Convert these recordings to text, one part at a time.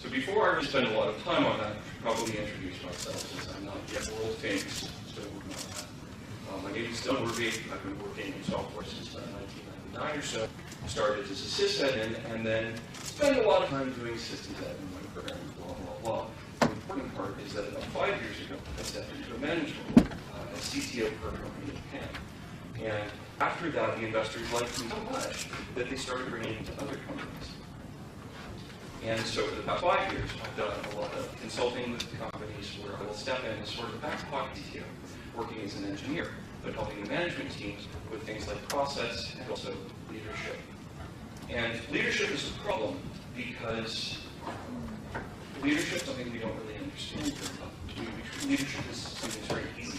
So before I really spend a lot of time on that, I should probably introduce myself since I'm not yet world famous. Still working on that. My name is Werve. I've been working in software since 1999 or so. Started as a sysadmin and then spent a lot of time doing systems admin, programming, blah, blah, blah. The important part is that about 5 years ago, I stepped into a management role as CTO for a company in Japan. And after that, the investors liked me so much that they started bringing me to other companies. And so for the past 5 years, I've done a lot of consulting with companies where I will step in as sort of a back pocket CTO, working as an engineer, but helping the management teams with things like process and also leadership. And leadership is a problem because leadership is something we don't really understand very well. Leadership is something that's very easy,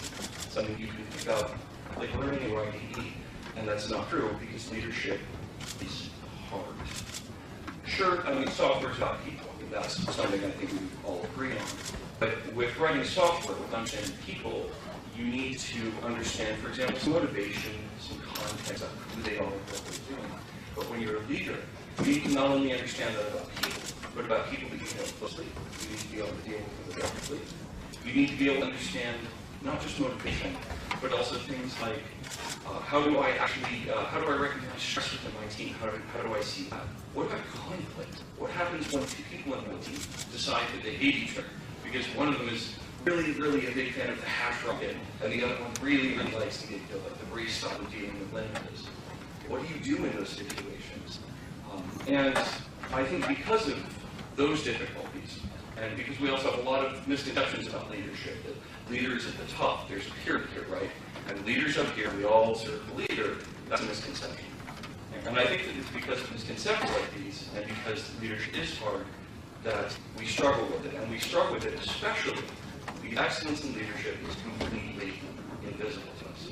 something you can pick up like learning or IDE, and that's not true because leadership is hard. Sure, I mean, software is about people, and that's something I think we all agree on. But with writing software, with understanding people, you need to understand, for example, some motivation, some context of who they are and what they're doing. But when you're a leader, you need to not only understand that about people, but about people that you know closely. You need to be able to deal with them effectively. You need to be able to understand not just motivation, but also things like how do I recognize stress within my team? How do I see that? What about conflict? What happens when two people in my team decide that they hate each other? Because one of them is really, really a big fan of the hash rocket, and the other one really, really likes to get killed, like the Bree style of dealing with lenses. What do you do in those situations? And I think because of those difficulties, and because we also have a lot of misconceptions about leadership, that leaders at the top, there's a pyramid here, right? And leaders up here, we all serve the leader, that's a misconception. And I think that it's because of misconceptions like these, and because leadership is hard, that we struggle with it. And we struggle with it especially because excellence in leadership is completely invisible to us.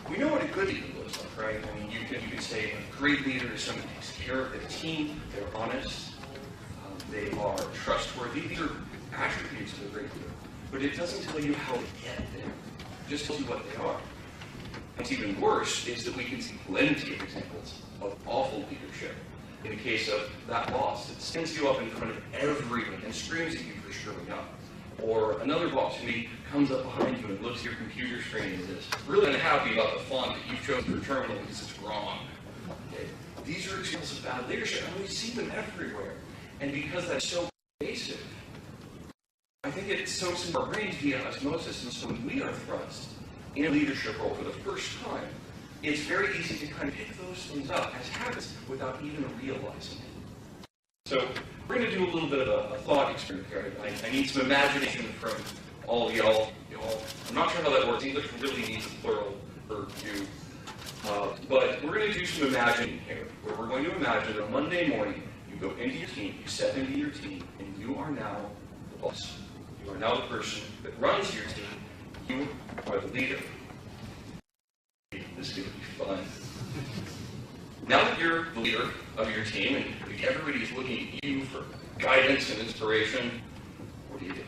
We know what a good leader looks like, right? I mean, you can say a great leader is someone who takes care of their team, they're honest, they are trustworthy. These are attributes of a great leader. But it doesn't tell you how to get there. It just tells you what they are. What's even worse is that we can see plenty of examples of awful leadership. In the case of that boss that stands you up in front of everyone and screams at you for screwing up. Or another boss who comes up behind you and looks at your computer screen and is really unhappy about the font that you've chosen for terminal because it's wrong. Okay? These are examples of bad leadership, and we see them everywhere. And because that's so basic, I think it soaks into our brains via osmosis, and so when we are thrust in a leadership role for the first time, it's very easy to kind of pick those things up as habits without even realizing it. So we're going to do a little bit of a thought experiment here. I need some imagination from all of y'all. I'm not sure how that works. English really needs a plural for you. But we're going to do some imagining here, where we're going to imagine that on Monday morning, you go into your team, you step into your team, and you are now the boss. You are now the person that runs your team. You are the leader. This is going to be fun. Now that you're the leader of your team and everybody is looking at you for guidance and inspiration, what do you do?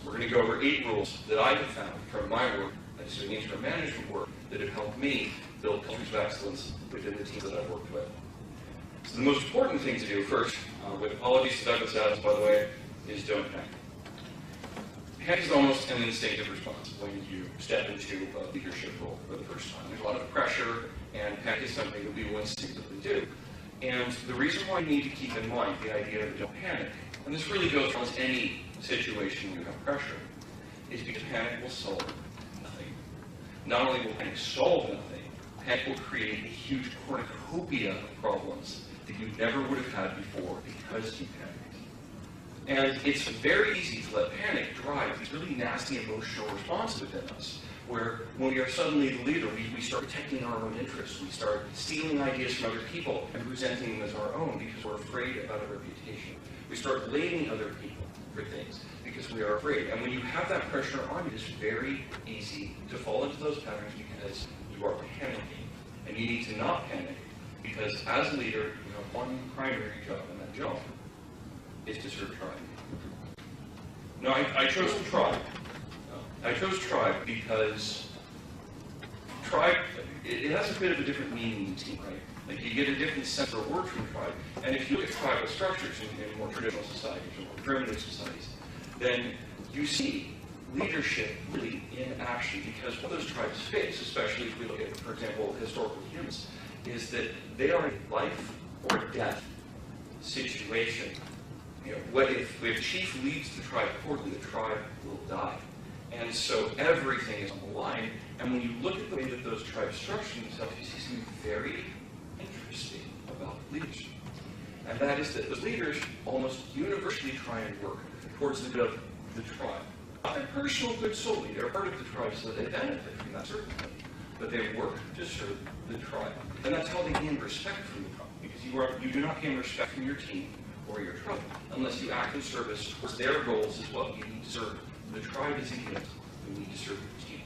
We're going to go over 8 rules that I have found from my work as doing interim management work that have helped me build cultures of excellence within the teams that I've worked with. So the most important thing to do first, with apologies to Douglas Adams, by the way, is don't panic. Panic is almost an instinctive response when you step into a leadership role for the first time. There's a lot of pressure, and panic is something that we will instinctively do. And the reason why you need to keep in mind the idea of don't panic, and this really goes for any situation you have pressure, is because panic will solve nothing. Not only will panic solve nothing, panic will create a huge cornucopia of problems that you never would have had before because you panicked. And it's very easy to let panic drive these really nasty emotional responses within us, where when we are suddenly the leader, we start protecting our own interests. We start stealing ideas from other people and presenting them as our own because we're afraid about our reputation. We start blaming other people for things because we are afraid. And when you have that pressure on you, it's very easy to fall into those patterns because you are panicking. And you need to not panic because as a leader, you have one primary job, and that job is to serve tribe. Now, I chose tribe. I chose tribe because tribe, it has a bit of a different meaning in team, right? Like you get a different sense of word from tribe. And if you look at tribal structures in more traditional societies or more primitive societies, then you see leadership really in action, because what those tribes face, especially if we look at, for example, historical humans, is that they are a life or death situation. What if the chief leads the tribe poorly, the tribe will die. And so everything is on the line. And when you look at the way that those tribes structure themselves, you see something very interesting about leadership. And that is that those leaders almost universally try and work towards the good of the tribe. Not their personal good solely. They're part of the tribe, so they benefit from that certainly. But they work to serve the tribe. And that's how they gain respect from the tribe. Because you do not gain respect from your team or your tribe unless you act in service towards their goals as well. You need to serve. The tribe is a gift. You need to serve your team.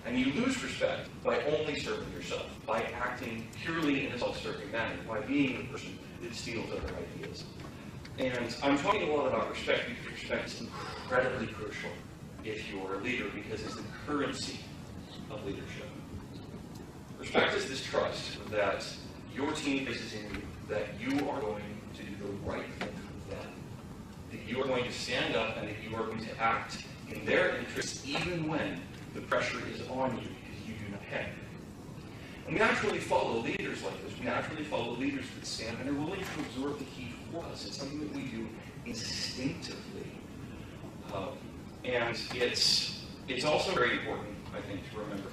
And you lose respect by only serving yourself, by acting purely in a self-serving manner, by being the person that steals other ideas. And I'm talking a lot about respect because respect is incredibly crucial if you're a leader, because it's the currency of leadership. Respect is this trust that your team places in you, that you are going to do the right thing for them, that you are going to stand up and that you are going to act in their interests even when the pressure is on you because you do not have it. And we naturally follow leaders like this. We naturally follow leaders that stand and are willing to absorb the heat for us. It's something that we do instinctively. And it's also very important, I think, to remember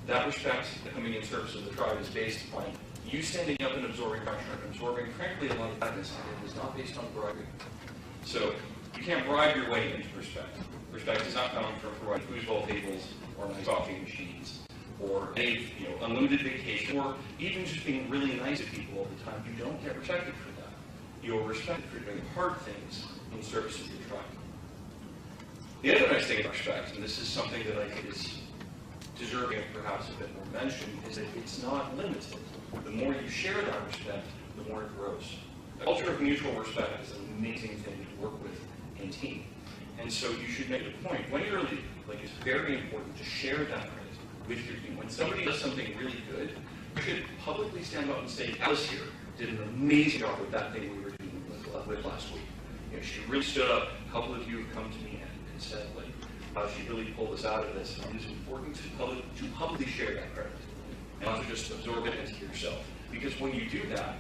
that respect coming in service of the tribe is based upon you standing up and absorbing pressure and absorbing, frankly, a lot of badness, and it is not based on bribery. So you can't bribe your way into respect. Respect does not come from providing foosball tables or nice coffee machines or a unlimited vacation or even just being really nice to people all the time. You don't get respected for that. You're respected for doing hard things in service of your tribe. The other nice thing about respect, and this is something that I think is deserving of perhaps a bit more mention, is that it's not limited. The more you share that respect, the more it grows. A culture of mutual respect is an amazing thing to work with in team. And so you should make a point. When you're a leader, it's very important to share that credit with your team. When somebody does something really good, you should publicly stand up and say, Alice here did an amazing job with that thing we were dealing with last week. She really stood up. A couple of you have come to me and said, she really pulled us out of this. And it's important to publicly share that credit. And not to just absorb it into yourself. Because when you do that,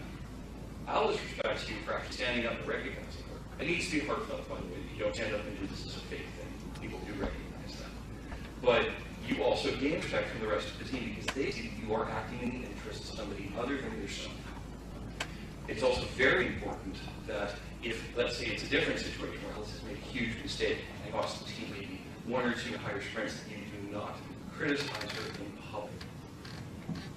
Alice respects you for actually standing up and recognizing her. It needs to be heartfelt, by the way. You don't stand up and do this as a fake thing. People do recognize that. But you also gain respect from the rest of the team because they see that you are acting in the interests of somebody other than yourself. It's also very important that if, let's say, it's a different situation where Alice has made a huge mistake and cost the team maybe one or two higher sprints, that you do not criticize her in public.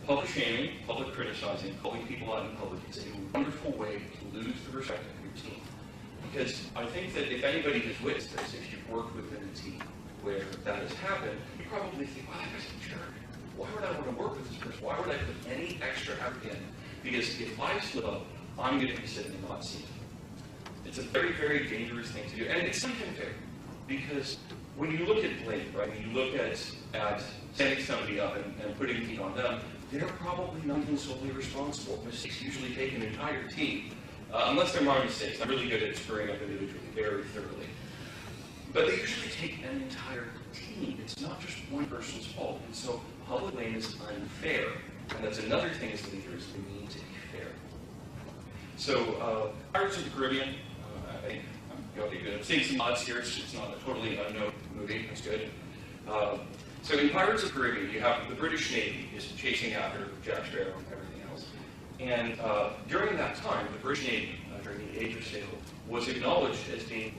Public shaming, public criticizing, calling people out in public is a wonderful way to lose the respect of your team. Because I think that if anybody has witnessed this, if you've worked within a team where that has happened, you probably think, wow, that's a jerk. Why would I want to work with this person? Why would I put any extra effort in? Because if I slip up, I'm going to be sitting in the hot seat. It's a very, very dangerous thing to do. And it's not even fair. Because when you look at blame, right, when you look at standing somebody up and putting heat on them, they're probably not even solely responsible. Mistakes usually take an entire team. Unless they're my mistakes. I'm really good at screwing up individually very thoroughly. But they usually take an entire team. It's not just one person's fault. And so public blame is unfair. And that's another thing as leaders, we need to be fair. So, Pirates of the Caribbean, I'm seeing some odds here. It's not a totally unknown movie. It's good. So in Pirates of the Caribbean, you have the British Navy is chasing after Jack Sparrow and everything else. And during that time, the British Navy, during the Age of Sail, was acknowledged as being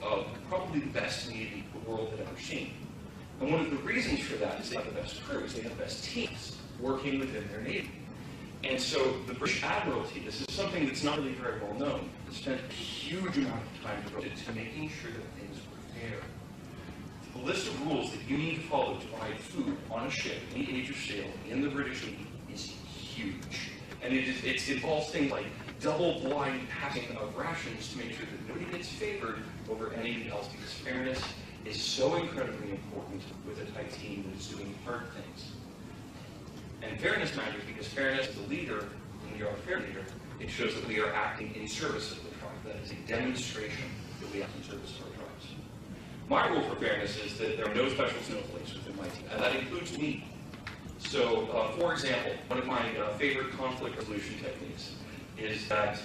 probably the best Navy the world had ever seen. And one of the reasons for that is they have the best crews, they have the best teams working within their Navy. And so the British Admiralty, this is something that's not really very well known, spent a huge amount of time devoted to making sure that things were fair. The list of rules that you need to follow to buy food on a ship in the Age of Sail in the British Navy is huge. And it involves things like double blind passing of rations to make sure that nobody gets favored over anybody else, because fairness is so incredibly important with a tight team that is doing hard things. And fairness matters because fairness as a leader, when you're a fair leader, it shows that we are acting in service of the tribe. That is a demonstration that we act in service of our tribes. My rule for fairness is that there are no special snowflakes within my team, and that includes me. So, for example, one of my favorite conflict resolution techniques is that,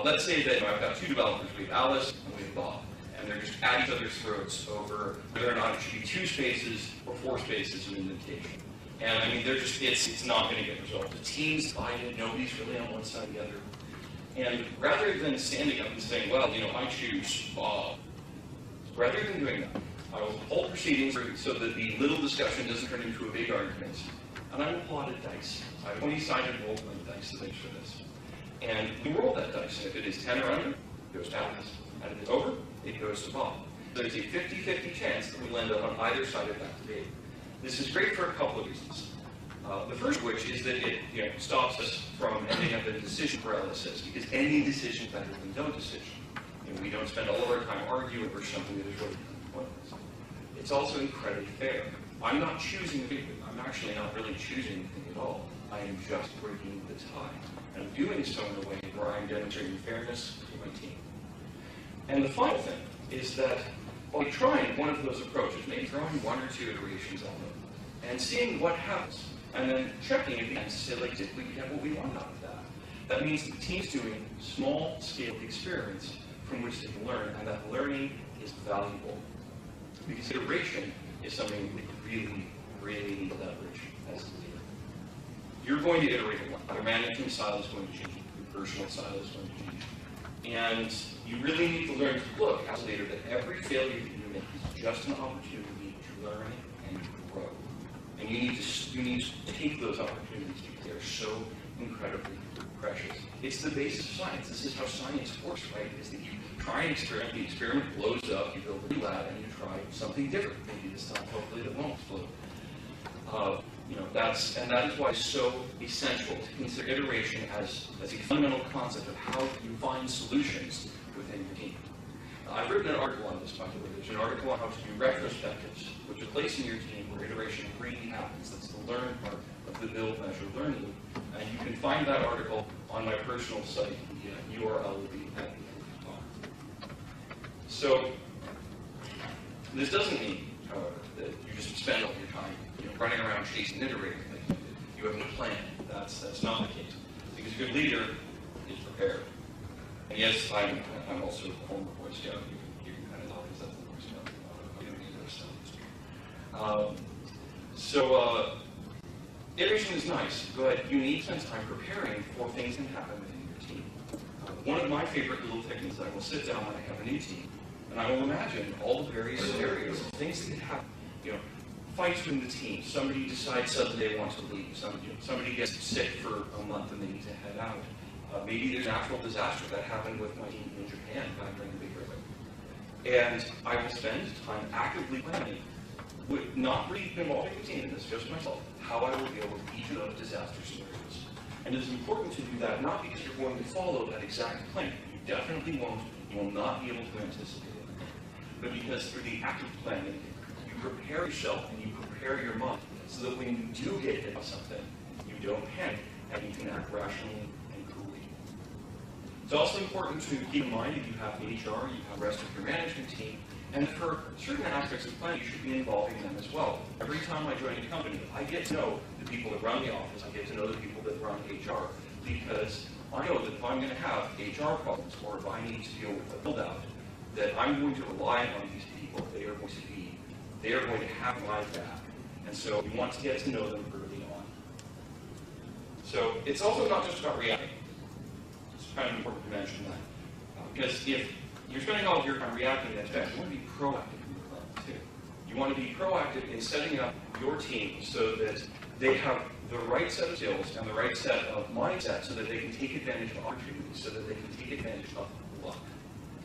let's say that I've got two developers, we have Alice and we have Bob, and they're just at each other's throats over whether or not it should be 2 spaces or 4 spaces of indentation. And I mean, they're just, it's not going to get resolved. The team's divided, nobody's really on one side or the other. And rather than standing up and saying, well, you know, I choose Bob, rather than doing that, I will hold proceedings so that the little discussion doesn't turn into a big argument. And I will pull out a dice. I have 20-sided roll playing dice to make sure this. And we roll that dice, and if it is 10 or under, it goes to Alice. And if it's over, it goes to Bob. There's a 50-50 chance that we land up on either side of that debate. This is great for a couple of reasons. The first of which is that it stops us from ending up in decision paralysis, because any decision is better than no decision. We don't spend all of our time arguing over something that is really pointless. It's also incredibly fair. I'm not choosing the victim. I'm actually not really choosing anything at all. I am just breaking the tie. And I'm doing so in a way where I'm demonstrating fairness to my team. And the final thing is that by trying one of those approaches, maybe throwing 1 or 2 iterations on them, and seeing what happens, and then checking at the end to say, like, did we get what we want out of that? That means the team's doing small-scale experiments from which they can learn, and that learning is valuable. Because iteration is something that you really, really need to leverage as a leader. You're going to iterate a lot. Your management style is going to change. Your personal style is going to change. And you really need to learn to look as a leader that every failure that you make is just an opportunity to learn and grow. And you need to take those opportunities because they're so incredibly precious. It's the basis of science. This is how science works, right? Is that you try an experiment, the experiment blows up, you build a new lab, and you try something different. Maybe this time, hopefully, it won't explode. That is why it's so essential to consider iteration as a fundamental concept of how you find solutions within your team. I've written an article on this, by the way. There's an article on how to do retrospectives, which is a place in your team where iteration really happens. That's the learn part of the build, measure, learn loop. And you can find that article on my personal site. The URL will be at the end of the talk. So, this doesn't mean, however, that you just spend all your time running around chasing and iterating things. You have no plan. That's not the case. Because a good leader is prepared. And yes, I'm also a former Boy Scout. You can kind of tell because that's the Boy Scout. We don't need those stuff. So, iteration is nice, but you need to spend time preparing for things that can happen within your team. One of my favorite little techniques, I will sit down when I have a new team, and I will imagine all the various scenarios, things that could happen. Fights within the team. Somebody decides suddenly they want to leave. Somebody gets sick for a month and they need to head out. Maybe there's a natural disaster that happened with my team in Japan back during the big earthquake. And I will spend time actively planning, not really involving the team in this, just myself, how I will deal with each of those disaster scenarios. And it is important to do that not because you're going to follow that exact plan. You definitely won't. You will not be able to anticipate it. But because through the active planning, you prepare yourself and you prepare your mind so that when you do get hit by something, you don't panic and you can act rationally and coolly. It's also important to keep in mind that you have HR, you have the rest of your management team, and for certain aspects of planning, you should be involving them as well. Every time I join a company, I get to know the people that run the office, I get to know the people that run HR, because I know that if I'm going to have HR problems or if I need to deal with a build-out, that I'm going to rely on these people. They are going to have my back. And so you want to get to know them early on. So it's also not just about reacting. It's kind of important to mention that. Because if you're spending all of your time reacting to that event, you want to be proactive in your planning too. You want to be proactive in setting up your team so that they have the right set of skills and the right set of mindset so that they can take advantage of opportunities, so that they can take advantage of luck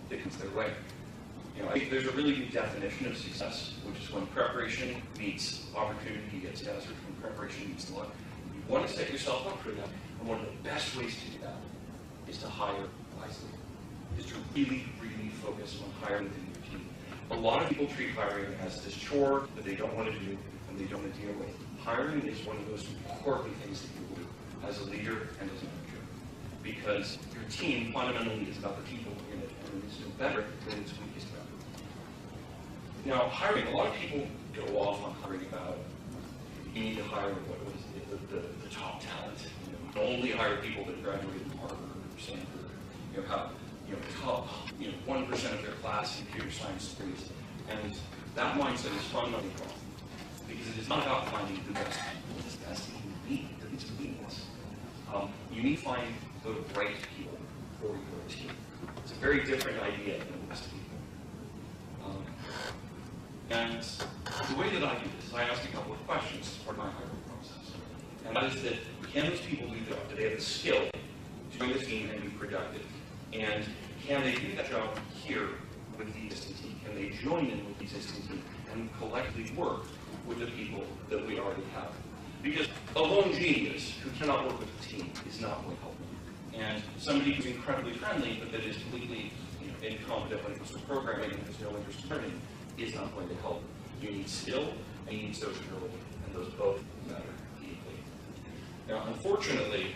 that comes their way. I think there's a really good definition of success, which is when preparation meets opportunity gets answered, when preparation meets luck. You want to set yourself up for that, and one of the best ways to do that is to hire wisely, is to really, really focus on hiring within your team. A lot of people treat hiring as this chore that they don't want to do and they don't want to deal with. hiring is one of the most important things that you will do as a leader and as a manager, because your team fundamentally is about the people in it, and it's no better than its weakest member. Now, hiring, a lot of people go off on hiring about you need to hire the top talent. You only hire people that graduated from Harvard or Stanford. Have top 1% of their class in computer science degrees, and that mindset is fundamentally wrong, because it is not about finding the best people. It's the best that you need. It's meaningless. You need to find the right people for your team. It's a very different idea than the best people. And the way that I do this is I ask a couple of questions as part of my hiring process. And that is that, can those people do the job? Do they have the skill to join the team and be productive? And can they do that job here with the existing team? Can they join in with the existing team and collectively work with the people that we already have? Because a lone genius who cannot work with a team is not going to help them. And somebody who's incredibly friendly but that is completely incompetent when it comes to programming and has no interest in learning is not going to help. You need skill and you need sociability, and those both matter equally. Now, unfortunately,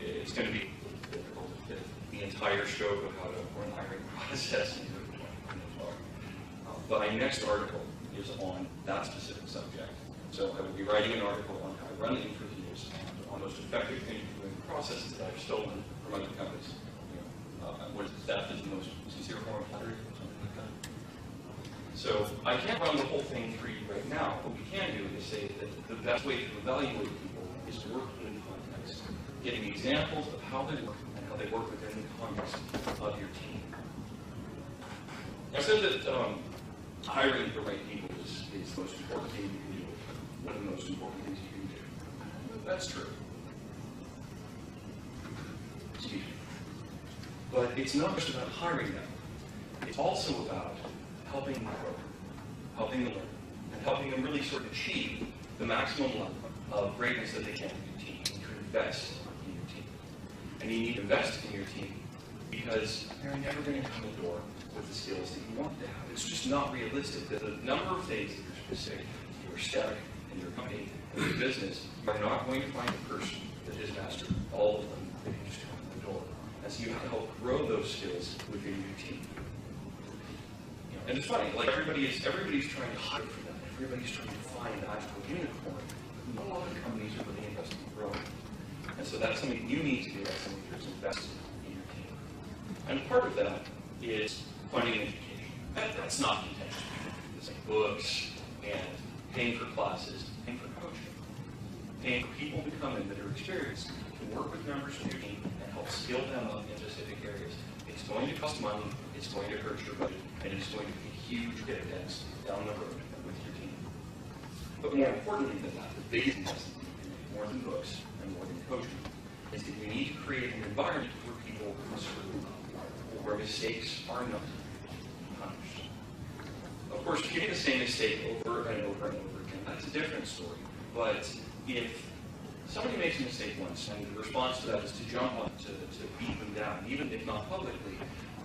it's going to be difficult to fit the entire scope of how to run the hiring process into 20 minutes. But my next article is on that specific subject. So I will be writing an article on how to run interviews and on most effective interviewing processes that I've stolen from other companies. What is theft is the most sincere form of flattery, or something like that. So I can't run the whole thing for you right now. What we can do is say that the best way to evaluate people is to work in context, getting examples of how they work and how they work within the context of your team. I said that hiring the right people is the most important thing you can do. One of the most important things you can do. That's true. Excuse me. But it's not just about hiring them. It's also about helping them grow, helping them learn, and helping them really sort of achieve the maximum level of greatness that they can in your team, and to invest in your team. And you need to invest in your team because they're never going to come to the door with the skills that you want to have. It's just not realistic that the number of things that you're specific to your stack and your company and your business are not going to find a person that has mastered all of them that can just come to the door. And so you have to help grow those skills within your team. And it's funny, like everybody's trying to hire for them. Everybody's trying to find the magical unicorn. Not a lot of companies are really investing in growing. And so that's something you need to do as something that's invested in your team. And part of that is funding education. That's not the intention. It's like books and paying for classes, paying for coaching, paying for people to come in that are experienced, to work with members of your team and help skill them up in specific areas. It's going to cost money, it's going to hurt your budget, and it's going to be huge dividends down the road with your team. But more importantly than that, the biggest investment, more than books and more than coaching, is that you need to create an environment where people screw up, where mistakes are not punished. Of course, if you make the same mistake over and over and over again, that's a different story. But if somebody makes a mistake once, and the response to that is to jump on to beat them down, even if not publicly,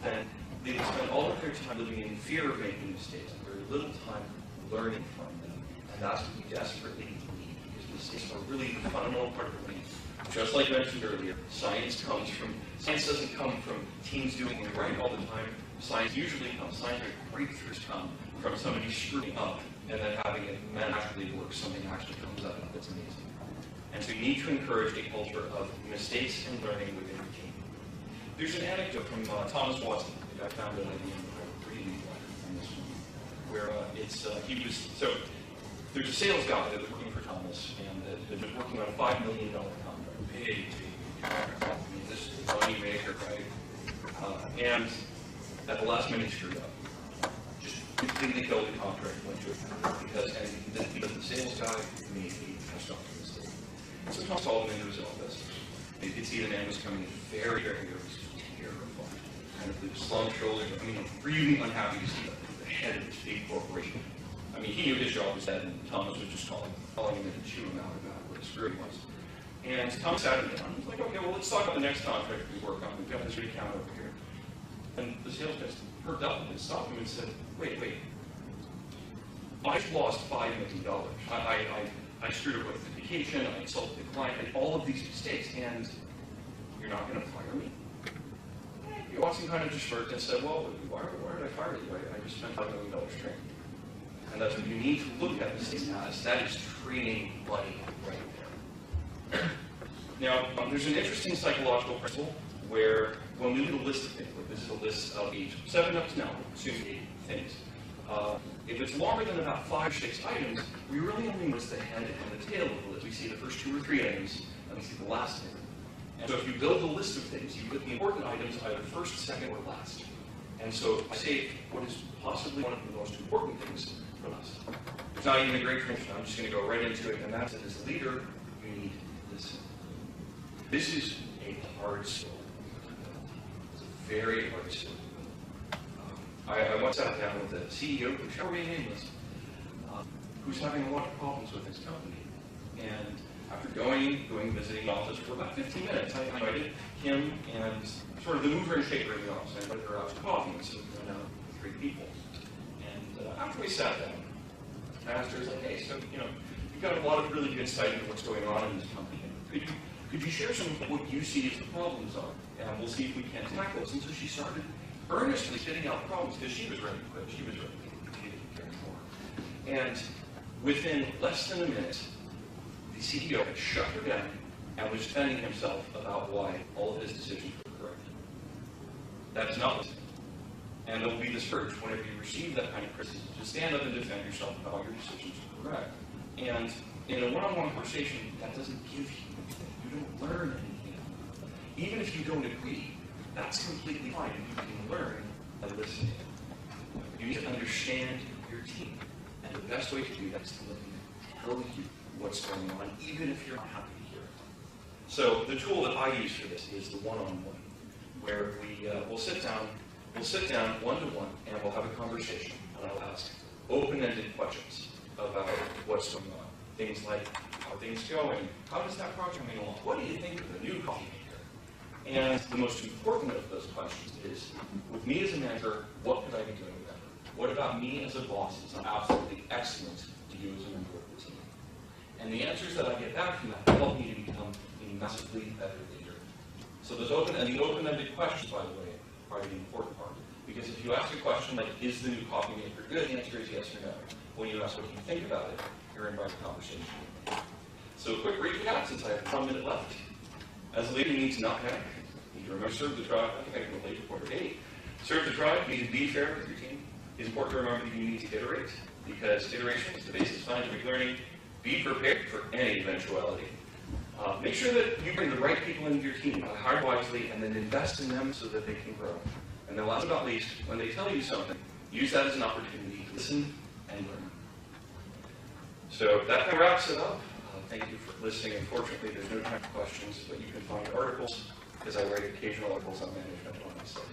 then they spend all of their time living in fear of making mistakes and very little time learning from them. And that's what we desperately need, because mistakes are really the fundamental part of learning. Just like I mentioned earlier, science doesn't come from teams doing it right all the time. Scientific breakthroughs come from somebody screwing up and then having it magically work. Something actually comes up that's amazing. And so you need to encourage a culture of mistakes and learning within your team. There's an anecdote from Thomas Watson that I found at the reading on this one, where there's a sales guy that was working for Thomas and that was working on a $5 million contract. Big contract. I mean, this is a money maker, right? And at the last minute, he screwed up. Just completely killed the contract, went to it because the sales guy made a catastrophic mistake. So Thomas called him into his office. You could see the man was coming in very, very nervous, terrified, kind of with slumped shoulders. I mean, really unhappy to see the head of this big corporation. I mean, he knew his job was dead, and Thomas was just calling him in to chew him out about what his screw was. And Thomas sat him down. He's like, okay, well, let's talk about the next contract we work on. We've got this account over here. And the sales guy perked up and stopped him and said, wait. I've lost $5 million. I screwed up with the vacation, I insulted the client, and all of these mistakes, and you're not going to fire me? Watson kind of just smirked and said, well, why did I fire you? I just spent $5 million training. And that's what you need to look at this as. That is training money right there. Now, there's an interesting psychological principle where when we do a list of things, like this is a list of 7 up to now, soon 8 things. If it's longer than about 5 or 6 items, we really only notice the head and the tail of the list. We see the first 2 or 3 items, and we see the last item. And so if you build a list of things, you put the important items either first, second, or last. And so I save what is possibly one of the most important things for last. It's not even a great transition. I'm just going to go right into it, and that's it. As a leader, you need this. This is a hard skill. It's a very hard skill. I once sat down with a CEO, who shall remain nameless, who's having a lot of problems with his company. And after visiting the office for about 15 minutes, I invited him and sort of the mover and shaker in the office. I invited her out to coffee, and so we went out with 3 people. And after we sat down, I asked her, I was like, hey, so, you've got a lot of really good insight into what's going on in this company. Could you share some of what you see as the problems are? And we'll see if we can tackle this. And so she started earnestly spitting out problems because she was ready to quit. She was ready to care more. And within less than a minute, the CEO had shut her down and was defending himself about why all of his decisions were correct. That is not listening. And there will be this urge whenever you receive that kind of criticism to stand up and defend yourself about how your decisions are correct. And in a one-on-one conversation, that doesn't give you anything. You don't learn anything. Even if you don't agree, that's completely fine. You can learn by listening. You need to understand your team. And the best way to do that is to let them tell you what's going on, even if you're not happy to hear it. So the tool that I use for this is the one-on-one, where we'll sit down one-to-one, and we'll have a conversation, and I'll ask open-ended questions about what's going on. Things like, how are things going? How does that project coming along? What do you think of the new coffee maker? And the most important of those questions is, with me as a manager, what could I be doing better? What about me as a boss is absolutely excellent to you as a member of the team? And the answers that I get back from that help me to become a massively better leader. So those open-ended questions, by the way, are the important part. Because if you ask a question like, is the new coffee maker good? The answer is yes or no. When you ask what you think about it, you're inviting conversation. So a quick recap, since I have 1 minute left. As a leader, you need to not panic. You need to remember, serve the tribe. I think I can relate to quarter 8. Serve the tribe. You need to be fair with your team. It's important to remember that you need to iterate, because iteration is the basis of scientific learning. Be prepared for any eventuality. Make sure that you bring the right people into your team, hire wisely, and then invest in them so that they can grow. And then last but not least, when they tell you something, use that as an opportunity to listen and learn. So that kind of wraps it up. Thank you for listening. Unfortunately, there's no time for questions, but you can find articles, because I write occasional articles on management on my site.